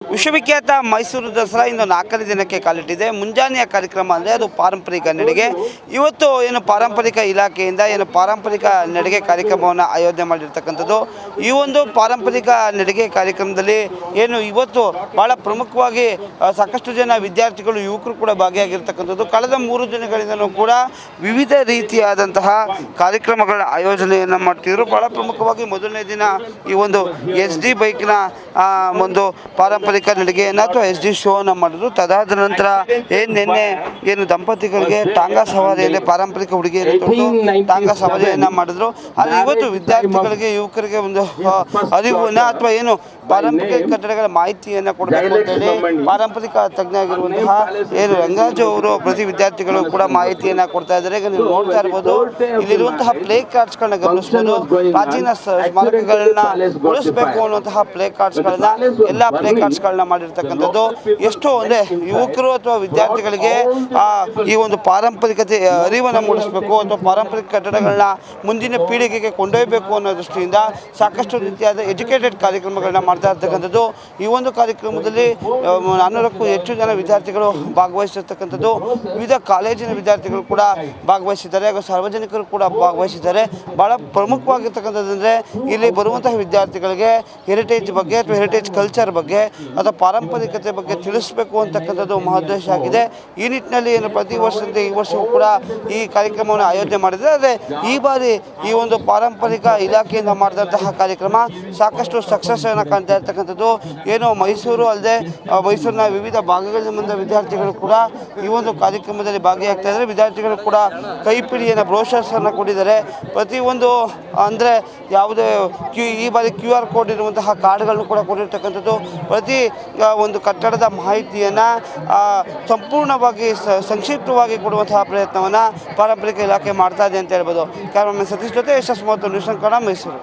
ವಿಶ್ವವಿಖ್ಯಾತ ಮೈಸೂರು ದಸರಾ ಇಂದು 4ನೇ ದಿನಕ್ಕೆ ಕಾಲಿಟ್ಟಿದೆ. ಮುಂಜಾನೆಯ ಕಾರ್ಯಕ್ರಮ ಅಂದರೆ ಅದು ಪಾರಂಪರಿಕ ನಡಿಗೆ. ಇವತ್ತು ಏನು ಪಾರಂಪರಿಕ ಇಲಾಖೆಯಿಂದ ಪಾರಂಪರಿಕ ನಡಿಗೆ ಕಾರ್ಯಕ್ರಮವನ್ನು ಆಯೋಜನೆ ಮಾಡಿರ್ತಕ್ಕಂಥದ್ದು. ಈ ಒಂದು ಪಾರಂಪರಿಕ ನಡಿಗೆ ಕಾರ್ಯಕ್ರಮದಲ್ಲಿ ಇವತ್ತು ಭಾಳ ಪ್ರಮುಖವಾಗಿ ಸಾಕಷ್ಟು ಜನ ವಿದ್ಯಾರ್ಥಿಗಳು, ಯುವಕರು ಕೂಡ ಭಾಗಿಯಾಗಿರ್ತಕ್ಕಂಥದ್ದು. ಕಳೆದ 3 ದಿನಗಳಿಂದಲೂ ಕೂಡ ವಿವಿಧ ರೀತಿಯಾದಂತಹ ಕಾರ್ಯಕ್ರಮಗಳ ಆಯೋಜನೆಯನ್ನು ಮಾಡ್ತಿದ್ರು. ಭಾಳ ಪ್ರಮುಖವಾಗಿ ಮೊದಲನೇ ದಿನ ಈ ಒಂದು SD ಬೈಕ್ನ ಒಂದು ಪಾರಂಪರಿಕ ನಡಿಗೆಯನ್ನು ಅಥವಾ SD ಶೋವನ್ನು ಮಾಡಿದ್ರು. ತದಾದ ನಂತರ ನಿನ್ನೆ ದಂಪತಿಗಳಿಗೆ ಟಾಂಗಾ ಸವಾರಿಯಲ್ಲಿ ಪಾರಂಪರಿಕ ಉಡುಗೆಯನ್ನು ತೊಟ್ಟು ಟಾಂಗಾ ಸವಾರಿಯನ್ನು ಮಾಡಿದ್ರು. ಆದರೆ ಇವತ್ತು ವಿದ್ಯಾರ್ಥಿಗಳಿಗೆ, ಯುವಕರಿಗೆ ಒಂದು ಅರಿವನ್ನು ಅಥವಾ ಪಾರಂಪರಿಕ ಕಟ್ಟಡಗಳ ಮಾಹಿತಿಯನ್ನು ಕೊಡಬೇಕು ಅಂತೇಳಿ ಪಾರಂಪರಿಕ ತಜ್ಞ ಆಗಿರುವಂತಹ ರಂಗರಾಜು ಅವರು ಪ್ರತಿ ವಿದ್ಯಾರ್ಥಿಗಳು ಕೂಡ ಮಾಹಿತಿಯನ್ನು ಕೊಡ್ತಾ ಇದ್ದಾರೆ. ಈಗ ನೀವು ನೋಡ್ತಾ ಇರ್ಬೋದು, ಇಲ್ಲಿರುವಂತಹ ಪ್ಲೇ ಕಾರ್ಡ್ಸ್ಗಳನ್ನ ಗಮನಿಸ್ಬೋದು. ಪ್ರಾಚೀನ ಸ್ಮಾರಕಗಳನ್ನ ಉಳಿಸಬೇಕು ಅನ್ನುವಂತಹ ಪ್ಲೇ ಕಾರ್ಡ್ಸ್ಗಳನ್ನ ಎಲ್ಲ ಪ್ಲೇ ಕಾರ್ಡ್ಸ್ಗಳನ್ನ ಮಾಡಿರ್ತಕ್ಕಂಥದ್ದು. ಎಷ್ಟು ಅಂದರೆ ಯುವಕರು ಅಥವಾ ವಿದ್ಯಾರ್ಥಿಗಳಿಗೆ ಈ ಒಂದು ಪಾರಂಪರಿಕತೆ ಅರಿವನ್ನು ಮೂಡಿಸಬೇಕು ಅಥವಾ ಪಾರಂಪರಿಕ ಕಟ್ಟಡಗಳನ್ನ ಮುಂದಿನ ಪೀಳಿಗೆಗೆ ಕೊಂಡೊಯ್ಯಬೇಕು ಅನ್ನೋ ದೃಷ್ಟಿಯಿಂದ ಸಾಕಷ್ಟು ರೀತಿಯಾದ ಎಜುಕೇಟೆಡ್ ಕಾರ್ಯಕ್ರಮಗಳನ್ನ ಮಾಡ್ತಾ ಇರ್ತಕ್ಕಂಥದ್ದು. ಈ ಒಂದು ಕಾರ್ಯಕ್ರಮದಲ್ಲಿ 400ಕ್ಕೂ ಹೆಚ್ಚು ಜನ ವಿದ್ಯಾರ್ಥಿಗಳು ಭಾಗವಹಿಸಿರ್ತಕ್ಕಂಥದ್ದು. ವಿವಿಧ ಕಾಲೇಜಿನ ವಿದ್ಯಾರ್ಥಿಗಳು ಕೂಡ ಭಾಗವಹಿಸಿದ್ದಾರೆ ಹಾಗೂ ಸಾರ್ವಜನಿಕರು ಕೂಡ ಭಾಗವಹಿಸಿದ್ದಾರೆ. ಭಾಳ ಪ್ರಮುಖವಾಗಿರ್ತಕ್ಕಂಥದ್ದು ಅಂದರೆ ಇಲ್ಲಿ ಬರುವಂತಹ ವಿದ್ಯಾರ್ಥಿಗಳಿಗೆ ಹೆರಿಟೇಜ್ ಬಗ್ಗೆ ಅಥವಾ ಹೆರಿಟೇಜ್ ಕಲ್ಚರ್ ಬಗ್ಗೆ ಅಥವಾ ಪಾರಂಪರಿಕತೆ ಬಗ್ಗೆ ತಿಳಿಸಬೇಕು ಅಂತಕ್ಕಂಥದ್ದು ಮಹೋದ್ದೇಶ ಆಗಿದೆ. ಈ ನಿಟ್ಟಿನಲ್ಲಿ ಪ್ರತಿ ವರ್ಷದಂತೆ ಈ ವರ್ಷವೂ ಕೂಡ ಈ ಕಾರ್ಯಕ್ರಮವನ್ನು ಆಯೋಜನೆ ಮಾಡಿದರೆ. ಆದರೆ ಈ ಬಾರಿ ಈ ಒಂದು ಪಾರಂಪರಿಕ ಇಲಾಖೆಯಿಂದ ಮಾಡಿದಂತಹ ಕಾರ್ಯಕ್ರಮ ಸಾಕಷ್ಟು ಸಕ್ಸಸ್ಸನ್ನು ಕಾಣ್ತಾ ಇರ್ತಕ್ಕಂಥದ್ದು. ಮೈಸೂರು ಅಲ್ಲದೆ ಮೈಸೂರಿನ ವಿವಿಧ ಭಾಗಗಳಿಂದ ಬಂದ ವಿದ್ಯಾರ್ಥಿಗಳು ಕೂಡ ಈ ಒಂದು ಕಾರ್ಯಕ್ರಮದಲ್ಲಿ ಭಾಗಿಯಾಗ್ತಾ ಇದ್ದಾರೆ. ವಿದ್ಯಾರ್ಥಿಗಳು ಕೂಡ ಕೈಪಿಡಿಯನ್ನು ಬ್ರೋಷರ್ಸನ್ನು ಕೊಟ್ಟಿದ್ದಾರೆ. ಪ್ರತಿಯೊಂದು ಅಂದರೆ ಯಾವುದೇ ಈ ಬಾರಿ QR ಕೋಡ್ ಇರುವಂತಹ ಕಾರ್ಡ್ಗಳನ್ನು ಕೂಡ ಕೊಟ್ಟಿರ್ತಕ್ಕಂಥದ್ದು. ಪ್ರತಿ ಒಂದು ಕಟ್ಟಡದ ಮಾಹಿತಿಯನ್ನು ಸಂಪೂರ್ಣವಾಗಿ ಸಂಕ್ಷಿಪ್ತವಾಗಿ ಕೊಡುವಂತಹ ಪ್ರಯತ್ನವನ್ನು ಪಾರಂಪರಿಕ ಇಲಾಖೆ ಮಾಡ್ತಾ ಇದೆ ಅಂತ ಹೇಳ್ಬೋದು. ಕ್ಯಾಮರಾಮನ್ ಸತೀಶ್ ಜೊತೆ ಯಶಸ್ ಮತ್ತು ನ್ಯೂಸ್ ಕನ್ನಡ, ಮೈಸೂರು.